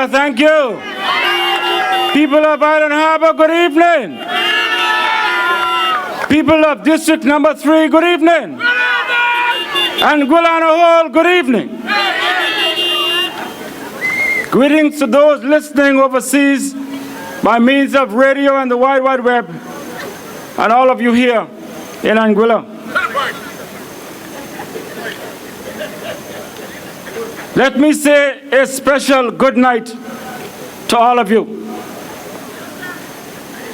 Anguilla, thank you. People of Island Harbor, good evening. People of District number 3, good evening. Anguilla on a whole, good evening. Greetings to those listening overseas by means of radio and the Wide Web, and all of you here in Anguilla. Let me say a special good night to all of you.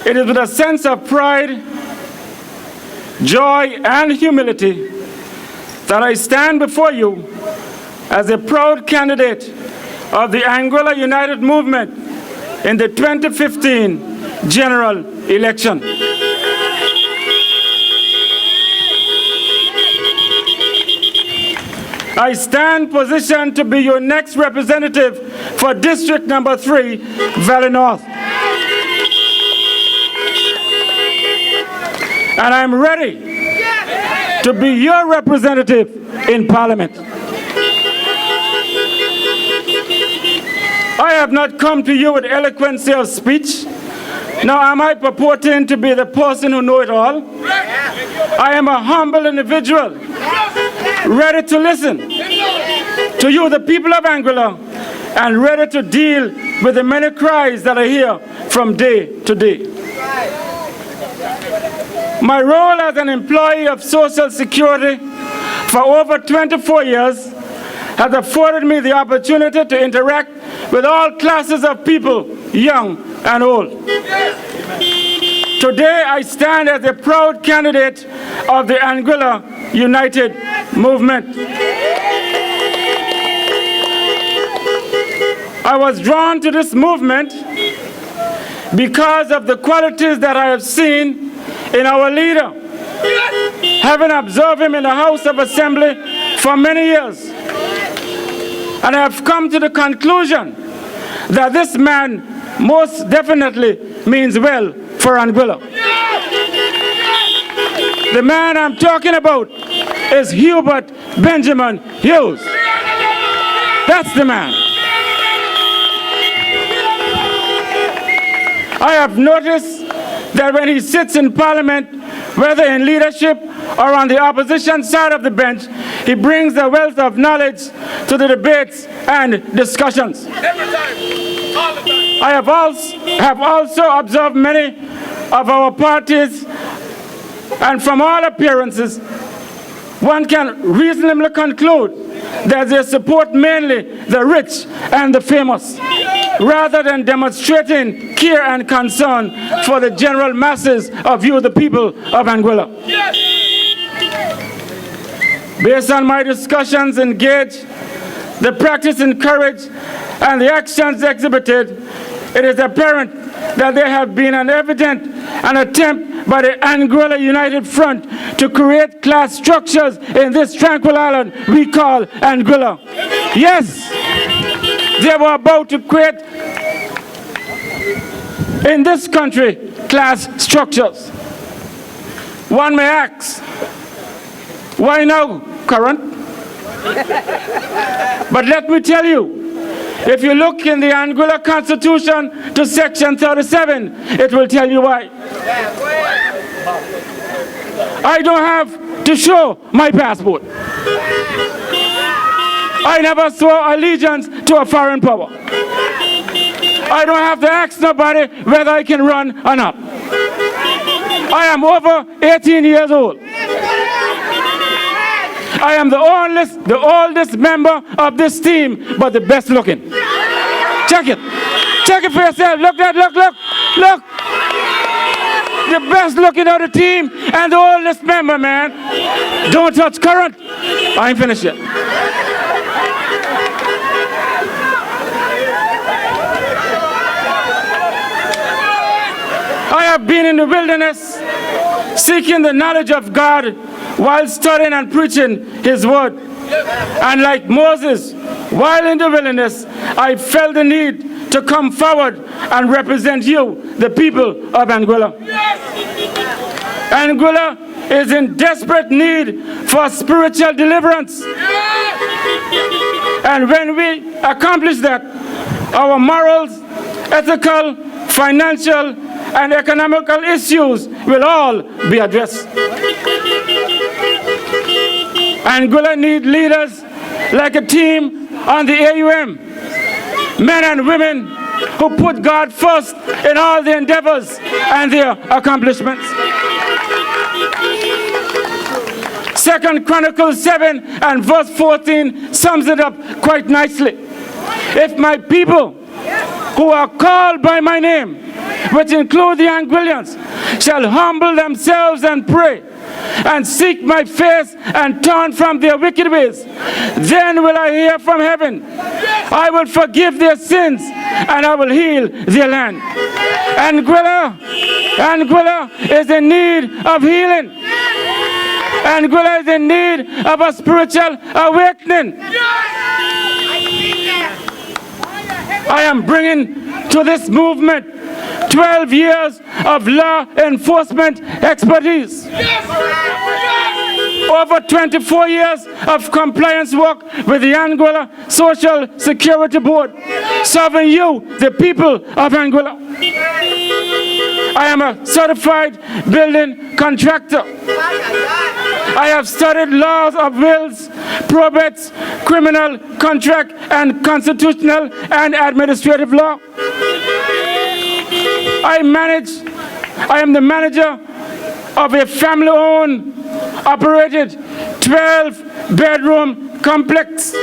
It is with a sense of pride, joy, and humility that I stand before you as a proud candidate of the Anguilla United Movement in the 2015 general election. I stand positioned to be your next representative for District number 3, Valley North. And I'm ready to be your representative in Parliament. I have not come to you with eloquence of speech, nor am I purporting to be the person who knows it all. I am a humble individual, ready to listen to you, the people of Anguilla, and ready to deal with the many cries that I hear from day to day. My role as an employee of Social Security for over 24 years has afforded me the opportunity to interact with all classes of people, young and old. Today, I stand as a proud candidate of the Anguilla United Movement. I was drawn to this movement because of the qualities that I have seen in our leader, having observed him in the House of Assembly for many years. And I have come to the conclusion that this man most definitely means well for Anguilla. The man I'm talking about is Hubert Benjamin Hughes. That's the man. I have noticed that when he sits in Parliament, whether in leadership or on the opposition side of the bench, he brings a wealth of knowledge to the debates and discussions. I have also observed many of our parties, and from all appearances, one can reasonably conclude that they support mainly the rich and the famous, rather than demonstrating care and concern for the general masses of you, the people of Anguilla. Based on my discussions engaged, the practice encouraged, and the actions exhibited, it is apparent that there have been an attempt by the Anguilla United Front to create class structures in this tranquil island we call Anguilla. Yes, they were about to create in this country class structures. One may ask, why now, Current? But let me tell you, if you look in the Anguilla Constitution to Section 37, it will tell you why. I don't have to show my passport. I never swore allegiance to a foreign power. I don't have to ask nobody whether I can run or not. I am over 18 years old. I am the oldest member of this team, but the best looking. Check it. Check it for yourself. Look. The best looking of the team and the oldest member, man. Don't touch Current. I ain't finished yet. I have been in the wilderness seeking the knowledge of God while studying and preaching His word. And like Moses, while in the wilderness, I felt the need to come forward and represent you, the people of Anguilla. Anguilla is in desperate need for spiritual deliverance. And when we accomplish that, Our morals, ethical, financial, and economical issues will all be addressed. Anguilla needs leaders like a team on the A.U.M, men and women who put God first in all their endeavors and their accomplishments. 2 Chronicles 7 and verse 14 sums it up quite nicely. If my people who are called by my name, which include the Anguillians, shall humble themselves and pray, and seek my face and turn from their wicked ways, then will I hear from heaven. I will forgive their sins and I will heal their land. Anguilla is in need of healing. Anguilla is in need of a spiritual awakening. I am bringing to this movement 12 years of law enforcement expertise, over 24 years of compliance work with the Anguilla Social Security Board, serving you, the people of Anguilla. I am a certified building contractor. I have studied laws of wills, probates, criminal, contract, and constitutional and administrative law. I am the manager of a family-owned, operated 12-bedroom complex.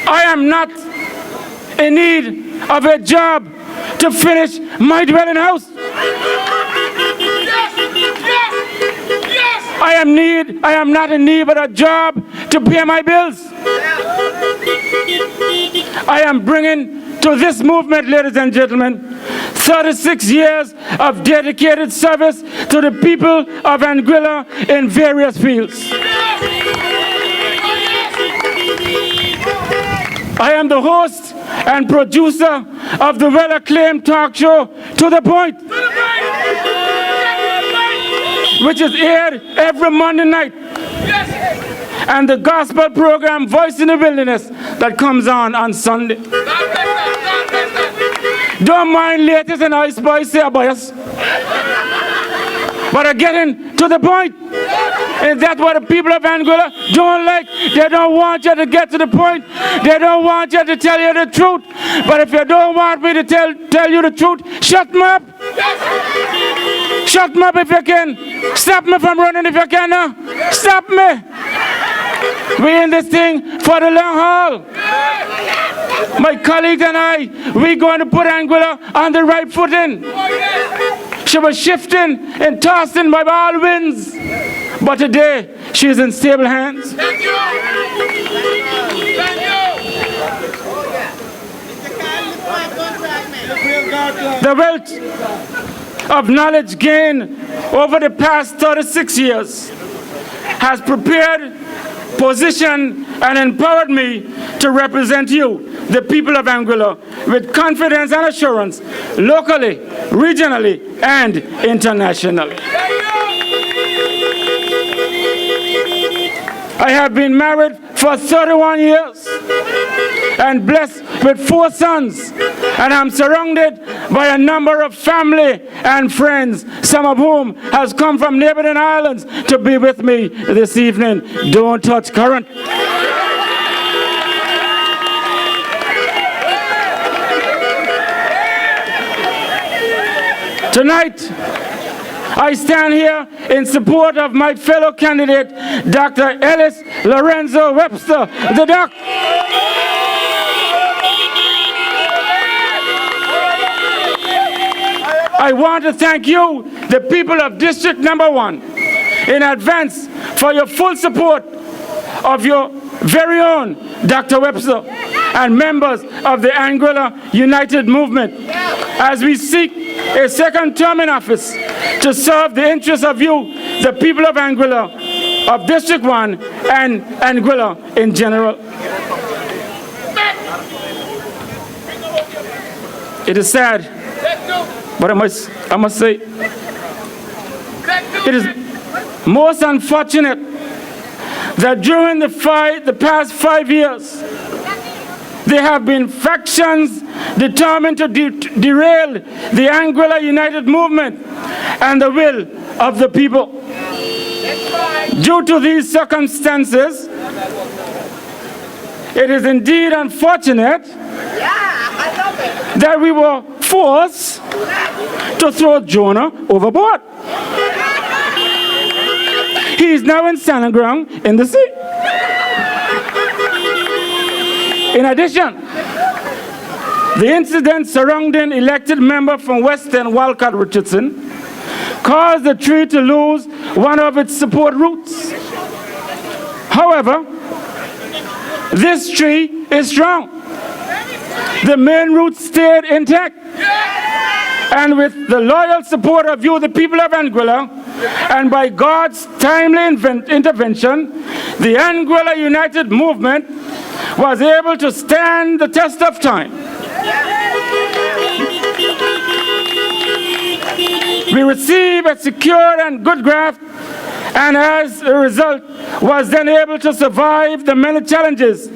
I am not in need of a job to finish my dwelling house. I am not in need of a job to pay my bills. I am bringing to this movement, ladies and gentlemen, 36 years of dedicated service to the people of Anguilla in various fields. I am the host and producer of the well-acclaimed talk show To The Point, which is aired every Monday night, and the gospel program Voice in the Wilderness that comes on Sunday. Don't mind latest and ice boys say about us, but I'm getting to the point. And that's what the people of Anguilla don't like. They don't want you to get to the point. They don't want you to tell you the truth. But if you don't want me to tell you the truth, shut me up. Shut me up if you can. Stop me from running if you can now. Stop me. We're in this thing for the long haul. My colleagues and I, we're going to put Anguilla on the right footing. She was shifting and tossing by all winds, but today she is in stable hands. Thank you. Thank you. The wealth of knowledge gained over the past 36 years has prepared, positioned, and empowered me to represent you, the people of Anguilla, with confidence and assurance, locally, regionally, and internationally. I have been married for 31 years and blessed with 4 sons, and I'm surrounded by a number of family and friends, some of whom has come from neighboring islands to be with me this evening. Don't touch current. Tonight, I stand here in support of my fellow candidate, Dr. Ellis Lorenzo Webster, the doc. I want to thank you, the people of District Number 1, in advance for your full support of your very own Dr. Webster and members of the Anguilla United Movement as we seek a second term in office to serve the interests of you, the people of Anguilla, of District 1 and Anguilla in general. It is sad, but I must say, it is most unfortunate that during the past 5 years, there have been factions determined to derail the Anguilla United movement and the will of the people. Due to these circumstances, it is indeed unfortunate that we were forced to throw Jonah overboard. He is now in standing ground in the sea. In addition, the incident surrounding elected member from Western Walcott Richardson caused the tree to lose one of its support roots. However, this tree is strong. The main roots stayed intact. And with the loyal support of you, the people of Anguilla, and by God's timely intervention, the Anguilla United movement was able to stand the test of time. We received a secure and good graft, and as a result, was then able to survive the many challenges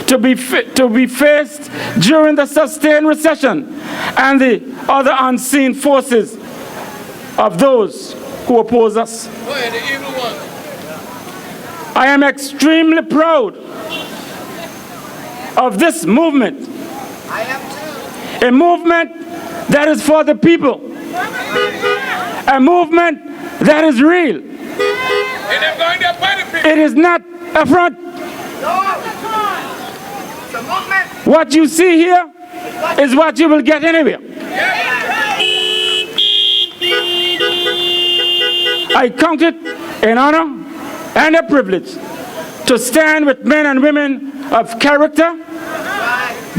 to be faced during the sustained recession and the other unseen forces of those who oppose us. I am extremely proud of this movement. I am too. A movement that is for the people. A movement that is real. It is not a front. What you see here is what you will get anywhere. I count it an honor and a privilege to stand with men and women of character,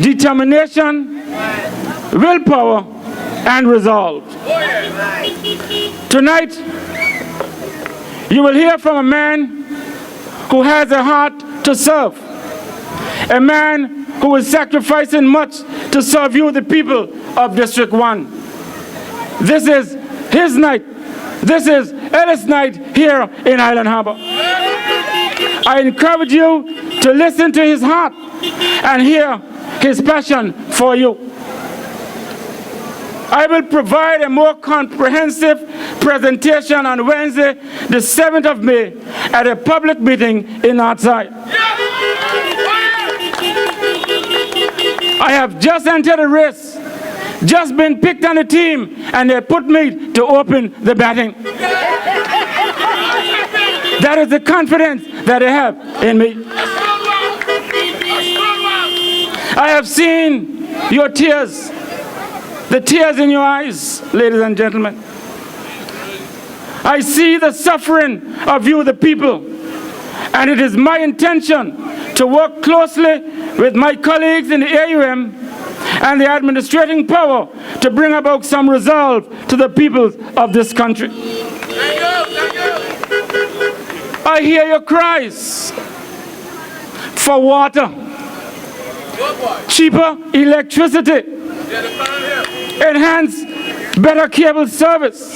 determination, willpower, and resolve. Tonight, you will hear from a man who has a heart to serve, a man who is sacrificing much to serve you, the people of District 1. This is his night. This is Ellis' night here in Island Harbor. I encourage you to listen to his heart and hear his passion for you. I will provide a more comprehensive presentation on Wednesday, the 7th of May, at a public meeting in Northside. I have just entered a race, just been picked on the team, and they put me to open the batting. That is the confidence that they have in me. I have seen your tears, the tears in your eyes, ladies and gentlemen. I see the suffering of you, the people, and it is my intention to work closely with my colleagues in the A.U.M and the administrating power to bring about some resolve to the people of this country. I hear your cries for water, cheaper electricity, enhanced better cable service,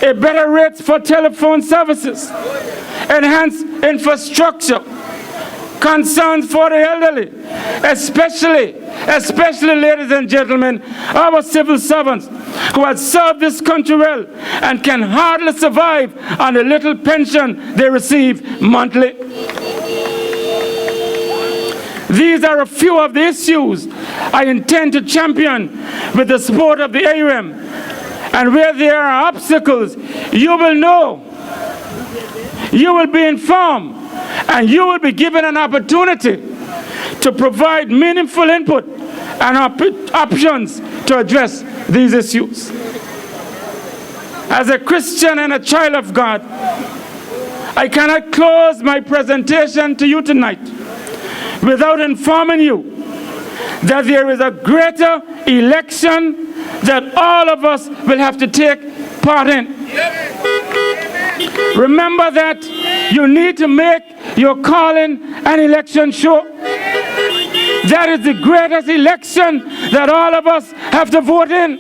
a better rates for telephone services, enhanced infrastructure, concerns for the elderly, especially, ladies and gentlemen, our civil servants who have served this country well and can hardly survive on the little pension they receive monthly. These are a few of the issues I intend to champion with the support of the A.U.M. And where there are obstacles, you will know, you will be informed, and you will be given an opportunity to provide meaningful input and options to address these issues. As a Christian and a child of God, I cannot close my presentation to you tonight without informing you that there is a greater election that all of us will have to take part in. Remember that you need to make your calling an election sure. That is the greatest election that all of us have to vote in.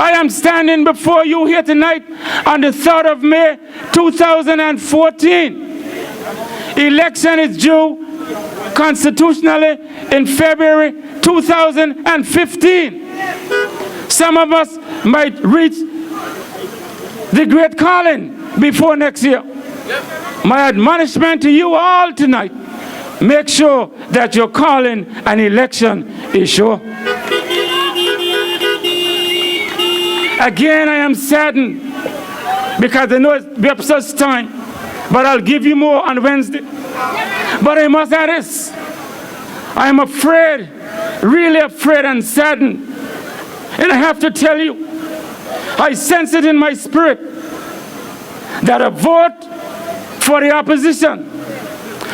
I am standing before you here tonight on the 3rd of May, 2014. Election is due constitutionally in February 2015. Some of us might reach the great calling before next year. My admonishment to you all tonight, make sure that your calling and election is sure. Again, I am saddened because I know it's Bepsa's time, but I'll give you more on Wednesday. But I must add this. I am afraid, really afraid and saddened. And I have to tell you, I sense it in my spirit that a vote for the opposition,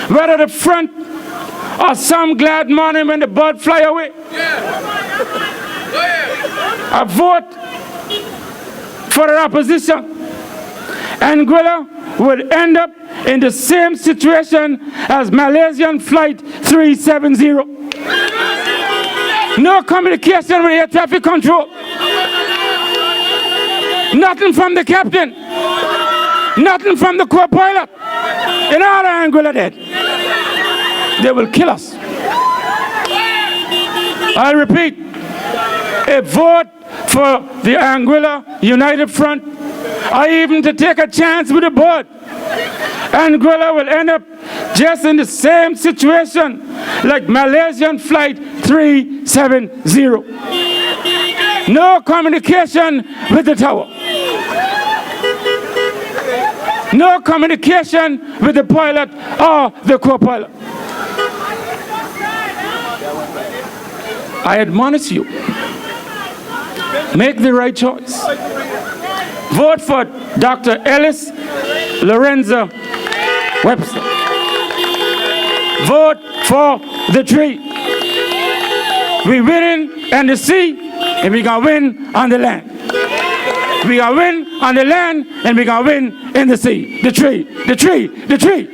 whether the front or some glad morning when the bird fly away, a vote for the opposition, Anguilla will end up in the same situation as Malaysian Flight 370. No communication with air traffic control. Nothing from the captain. Nothing from the co-pilot. In all Anguilla dead. They will kill us. I repeat, a vote for the Anguilla United Front, or even to take a chance with the board, Anguilla will end up just in the same situation like Malaysian Flight 370. No communication with the tower. No communication with the pilot or the co-pilot. I admonish you, make the right choice. Vote for Dr. Ellis Lorenzo Webster. Vote for the tree. We winning in the sea, and we gonna win on the land. We gonna win on the land, and we gonna win in the sea. The tree, the tree, the tree.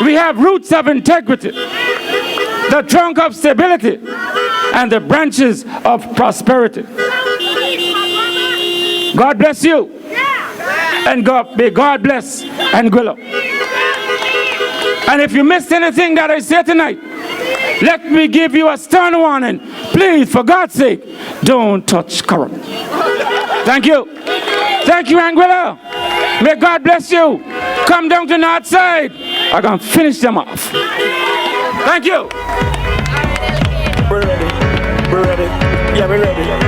We have roots of integrity, the trunk of stability, and the branches of prosperity. God bless you, and may God bless Anguilla. And if you missed anything that I said tonight, let me give you a stern warning. Please, for God's sake, don't touch corrupt. Thank you. Thank you, Anguilla. May God bless you. Come down to the north side. I'm going to finish them off. Thank you. We're ready. We're ready. Yeah, we're ready.